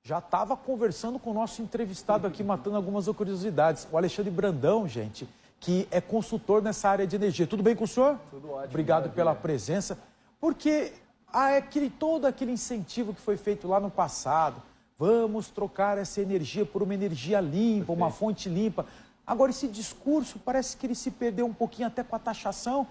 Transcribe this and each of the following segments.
já estava conversando com o nosso entrevistado aqui, matando algumas curiosidades. O Alexandre Brandão, gente, que é consultor nessa área de energia. Tudo bem com o senhor? Tudo ótimo. Obrigado pela presença. Porque todo aquele incentivo que foi feito lá no passado, vamos trocar essa energia por uma energia limpa, uma fonte limpa. Agora, esse discurso parece que ele se perdeu um pouquinho até com a taxação.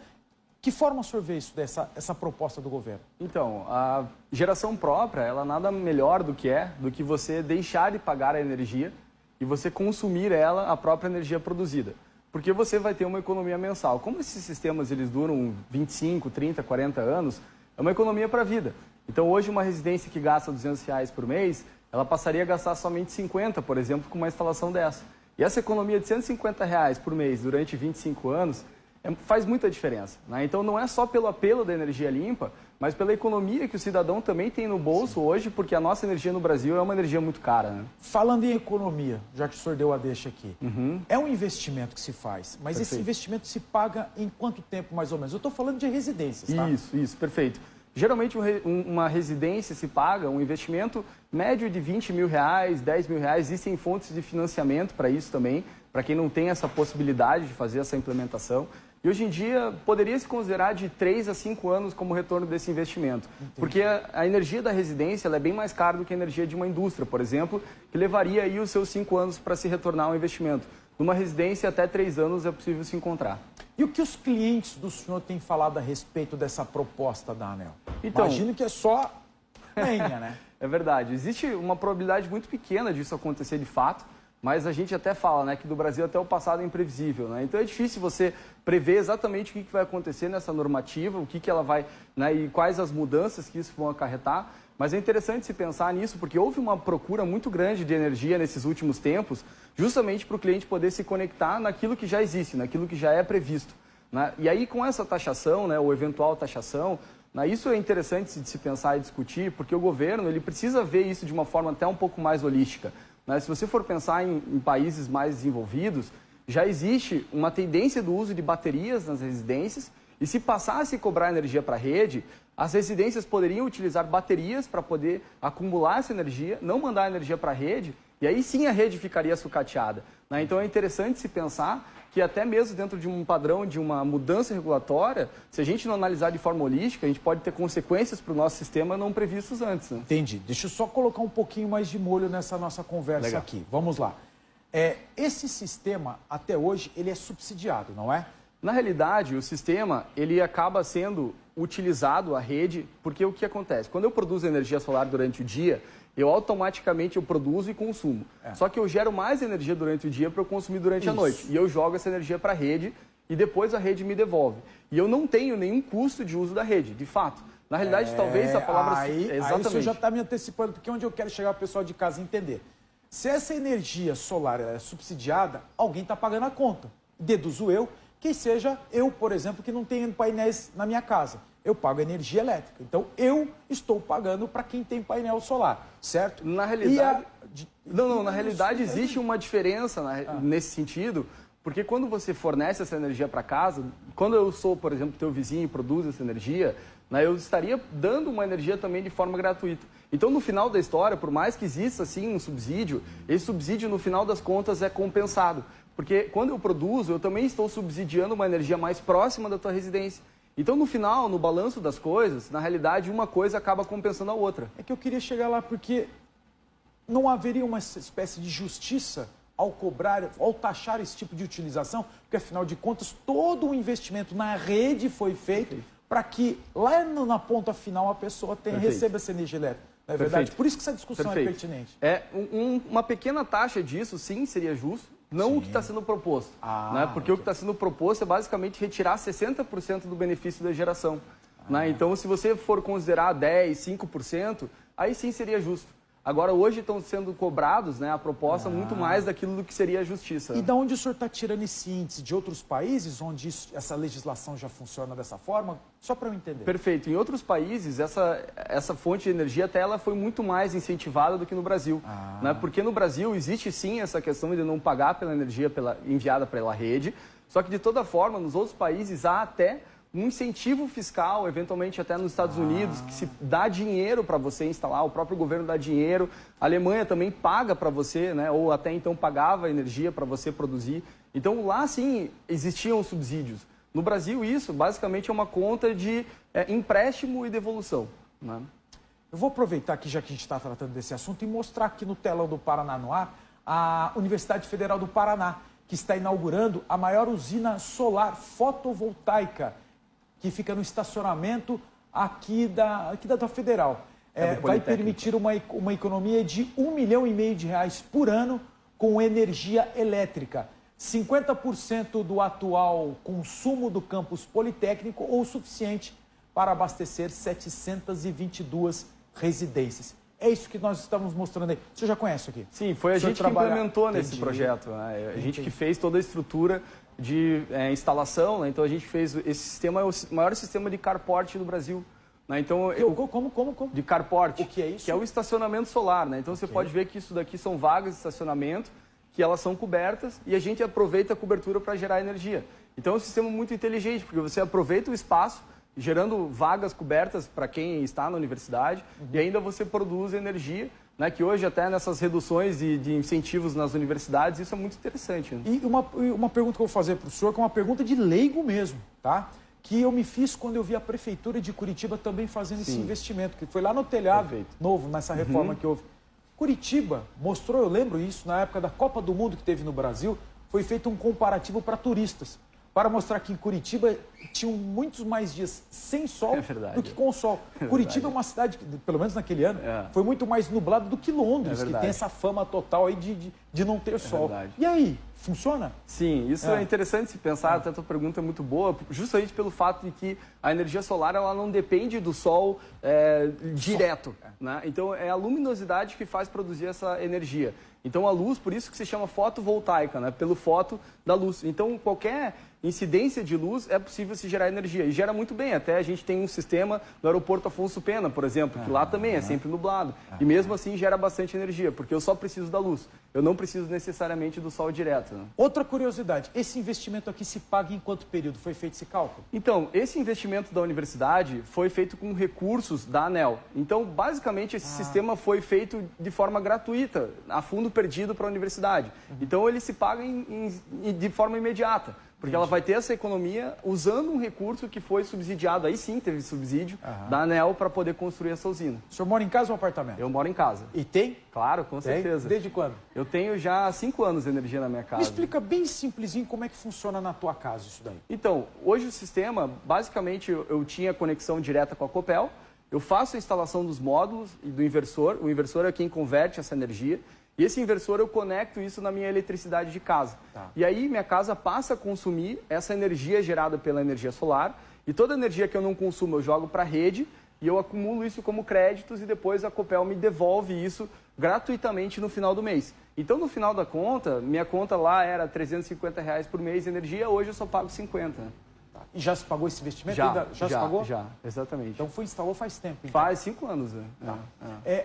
Que forma o senhor vê isso, essa proposta do governo? Então, a geração própria, ela nada melhor do que você deixar de pagar a energia e você consumir ela, a própria energia produzida. Porque você vai ter uma economia mensal. Como esses sistemas eles duram 25, 30, 40 anos, é uma economia para a vida. Então, hoje, uma residência que gasta R$200 por mês, ela passaria a gastar somente 50, por exemplo, com uma instalação dessa. E essa economia de R$150 por mês durante 25 anos faz muita diferença, né? Então, não é só pelo apelo da energia limpa, mas pela economia que o cidadão também tem no bolso hoje, porque a nossa energia no Brasil é uma energia muito cara, né? Falando em economia, já que o senhor deu a deixa aqui, é um investimento que se faz, mas esse investimento se paga em quanto tempo, mais ou menos? Eu estou falando de residências, tá? Isso, perfeito. Geralmente, uma residência se paga um investimento médio de R$20 mil, R$10 mil. Existem fontes de financiamento para isso também, para quem não tem essa possibilidade de fazer essa implementação. E hoje em dia, poderia se considerar de 3 a 5 anos como retorno desse investimento. Entendi. Porque a energia da residência ela é bem mais cara do que a energia de uma indústria, por exemplo, que levaria aí os seus 5 anos para se retornar ao investimento. Numa residência, até 3 anos é possível se encontrar. E o que os clientes do senhor têm falado a respeito dessa proposta da ANEEL? Então, imagino que é só lenha, né? É verdade. Existe uma probabilidade muito pequena disso acontecer de fato, mas a gente até fala, né, que do Brasil até o passado é imprevisível, né? Então é difícil você prever exatamente o que vai acontecer nessa normativa, o que ela vai, né, e quais as mudanças que isso vão acarretar. Mas é interessante se pensar nisso, porque houve uma procura muito grande de energia nesses últimos tempos, justamente para o cliente poder se conectar naquilo que já existe, naquilo que já é previsto, né? E aí com essa taxação, né, ou eventual taxação, né, isso é interessante de se pensar e discutir, porque o governo ele precisa ver isso de uma forma até um pouco mais holística. Se você for pensar em países mais desenvolvidos, já existe uma tendência do uso de baterias nas residências e se passasse a cobrar energia para a rede, as residências poderiam utilizar baterias para poder acumular essa energia, não mandar energia para a rede e aí sim a rede ficaria sucateada, né? Então é interessante se pensar que até mesmo dentro de um padrão de uma mudança regulatória, se a gente não analisar de forma holística, a gente pode ter consequências para o nosso sistema não previstos antes, né? Entendi. Deixa eu só colocar um pouquinho mais de molho nessa nossa conversa aqui. Vamos lá. Esse sistema, até hoje, ele é subsidiado, não é? Na realidade, o sistema ele acaba sendo utilizado, a rede, porque o que acontece? Quando eu produzo energia solar durante o dia, eu automaticamente produzo e consumo. Só que eu gero mais energia durante o dia para eu consumir durante a noite. E eu jogo essa energia para a rede e depois a rede me devolve. E eu não tenho nenhum custo de uso da rede, de fato. Na realidade, talvez a palavra... Exatamente. Aí o senhor já está me antecipando, porque onde eu quero chegar o pessoal de casa entender. Se essa energia solar é subsidiada, alguém está pagando a conta. Deduzo eu que seja eu, por exemplo, que não tenho painéis na minha casa. Eu pago energia elétrica. Então, eu estou pagando para quem tem painel solar, certo? Na realidade... Na realidade existe uma diferença nesse sentido, porque quando você fornece essa energia para casa, quando eu sou, por exemplo, teu vizinho e produzo essa energia, né, eu estaria dando uma energia também de forma gratuita. Então, no final da história, por mais que exista, sim, um subsídio, esse subsídio, no final das contas, é compensado. Porque quando eu produzo, eu também estou subsidiando uma energia mais próxima da tua residência. Então, no final, no balanço das coisas, na realidade, uma coisa acaba compensando a outra. É que eu queria chegar lá porque não haveria uma espécie de justiça ao cobrar, ao taxar esse tipo de utilização, porque, afinal de contas, todo o investimento na rede foi feito para que, lá na ponta final, a pessoa receba essa energia elétrica. Não é verdade? Por isso que essa discussão é pertinente. Uma pequena taxa disso, sim, seria justo. Não o que está sendo proposto, né? Porque o que está sendo proposto é basicamente retirar 60% do benefício da geração. Né? Então, se você for considerar 10%, 5%, aí sim seria justo. Agora, hoje estão sendo cobrados, né, a proposta muito mais daquilo do que seria a justiça. E de onde o senhor está tirando esse índice? De outros países onde essa legislação já funciona dessa forma? Só para eu entender. Perfeito. Em outros países, essa fonte de energia até ela foi muito mais incentivada do que no Brasil. Né? Porque no Brasil existe sim essa questão de não pagar pela energia enviada pela rede, só que de toda forma, nos outros países há até um incentivo fiscal, eventualmente até nos Estados Unidos, que se dá dinheiro para você instalar, o próprio governo dá dinheiro, a Alemanha também paga para você, né, ou até então pagava energia para você produzir. Então lá sim existiam subsídios. No Brasil isso basicamente é uma conta de empréstimo e devolução, né? Eu vou aproveitar aqui, já que a gente está tratando desse assunto, e mostrar aqui no telão do Paraná no Ar a Universidade Federal do Paraná, que está inaugurando a maior usina solar fotovoltaica, que fica no estacionamento aqui da Federal. Vai permitir uma economia de R$1,5 milhão por ano com energia elétrica. 50% do atual consumo do campus Politécnico ou o suficiente para abastecer 722 residências. É isso que nós estamos mostrando aí. Você já conhece aqui? Sim, foi a gente que implementou nesse projeto, né? A gente que fez toda a estrutura de instalação, né? Então a gente fez esse sistema, é o maior sistema de carport do Brasil. Né? Então, como? De carport. O que é isso? Que é o estacionamento solar, né? Então você pode ver que isso daqui são vagas de estacionamento, que elas são cobertas e a gente aproveita a cobertura para gerar energia. Então é um sistema muito inteligente, porque você aproveita o espaço, gerando vagas cobertas para quem está na universidade e ainda você produz energia, né, que hoje até nessas reduções de incentivos nas universidades, isso é muito interessante. Né? E uma pergunta que eu vou fazer para o senhor, que é uma pergunta de leigo mesmo, tá? Que eu me fiz quando eu vi a Prefeitura de Curitiba também fazendo esse investimento, que foi lá no telhado novo, nessa reforma que houve. Curitiba mostrou, eu lembro isso, na época da Copa do Mundo que teve no Brasil, foi feito um comparativo para turistas, para mostrar que em Curitiba tinham muitos mais dias sem sol do que com sol. Curitiba é uma cidade que, pelo menos naquele ano, foi muito mais nublado do que Londres, que tem essa fama total aí de não ter sol. E aí, funciona? Sim, isso é interessante se pensar, até a tua pergunta é muito boa, justamente pelo fato de que a energia solar ela não depende do sol direto. Né? Então, é a luminosidade que faz produzir essa energia. Então, a luz, por isso que se chama fotovoltaica, né? Pelo foto da luz. Então, qualquer incidência de luz é possível se gerar energia. E gera muito bem. Até a gente tem um sistema no aeroporto Afonso Pena, por exemplo, que lá também é sempre nublado. E mesmo assim gera bastante energia, porque eu só preciso da luz. Eu não preciso necessariamente do sol direto. Né? Outra curiosidade, esse investimento aqui se paga em quanto período? Foi feito esse cálculo? Então, esse investimento da universidade foi feito com recursos da ANEEL. Então, basicamente, esse sistema foi feito de forma gratuita, a fundo perdido para a universidade. Então, ele se paga de forma imediata. Porque ela vai ter essa economia usando um recurso que foi subsidiado, aí sim teve subsídio da ANEEL para poder construir essa usina. O senhor mora em casa ou apartamento? Eu moro em casa. E tem? Claro, com certeza. Desde quando? Eu tenho já 5 anos de energia na minha casa. Me explica bem simplesinho como é que funciona na tua casa isso daí. Então, hoje o sistema, basicamente eu tinha conexão direta com a Copel, eu faço a instalação dos módulos e do inversor, o inversor é quem converte essa energia, e esse inversor eu conecto isso na minha eletricidade de casa. E aí minha casa passa a consumir essa energia gerada pela energia solar e toda a energia que eu não consumo eu jogo para a rede e eu acumulo isso como créditos e depois a Copel me devolve isso gratuitamente no final do mês. Então no final da conta, minha conta lá era R$350 por mês de energia, hoje eu só pago 50. E já se pagou esse investimento? Já se pagou? Já, exatamente. Então instalou faz tempo. Então. Faz 5 anos.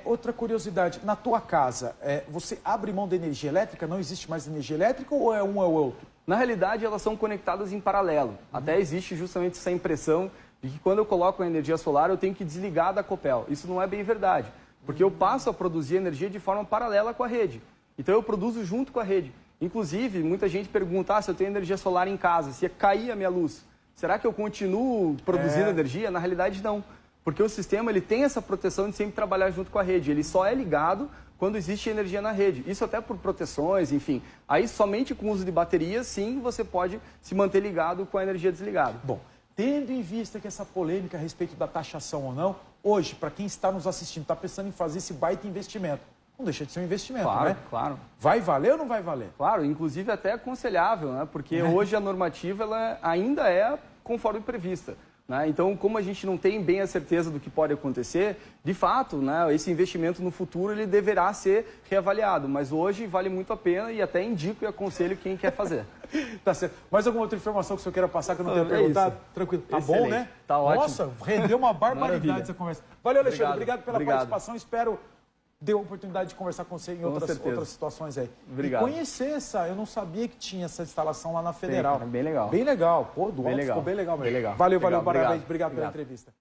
Outra curiosidade, na tua casa, você abre mão da energia elétrica? Não existe mais energia elétrica ou é um ou outro? Na realidade, elas são conectadas em paralelo. Até existe justamente essa impressão de que quando eu coloco a energia solar, eu tenho que desligar da Copel. Isso não é bem verdade, porque eu passo a produzir energia de forma paralela com a rede. Então eu produzo junto com a rede. Inclusive, muita gente pergunta, se eu tenho energia solar em casa, se cair a minha luz, será que eu continuo produzindo energia? Na realidade, não. Porque o sistema ele tem essa proteção de sempre trabalhar junto com a rede. Ele só é ligado quando existe energia na rede. Isso até por proteções, enfim. Aí, somente com o uso de baterias, sim, você pode se manter ligado com a energia desligada. Bom, tendo em vista que essa polêmica a respeito da taxação ou não, hoje, para quem está nos assistindo, está pensando em fazer esse baita investimento, não deixa de ser um investimento, né? Claro. Vai valer ou não vai valer? Claro, inclusive até aconselhável, né? Porque hoje a normativa ela ainda é conforme prevista. Né? Então, como a gente não tem bem a certeza do que pode acontecer, de fato, né, esse investimento no futuro ele deverá ser reavaliado, mas hoje vale muito a pena e até indico e aconselho quem quer fazer. Tá certo. Mais alguma outra informação que o senhor queira passar que eu não tenha perguntado? Tranquilo. Tá Excelente. Bom, né? Tá ótimo. Nossa, rendeu uma barbaridade essa conversa. Valeu, Alexandre. Obrigado pela participação. Espero deu a oportunidade de conversar com você em outras situações aí. Obrigado. E conhecer eu não sabia que tinha essa instalação lá na Federal. Bem legal. Bem legal. Pô, do alto ficou bem legal mesmo. Valeu, parabéns. Obrigado pela entrevista.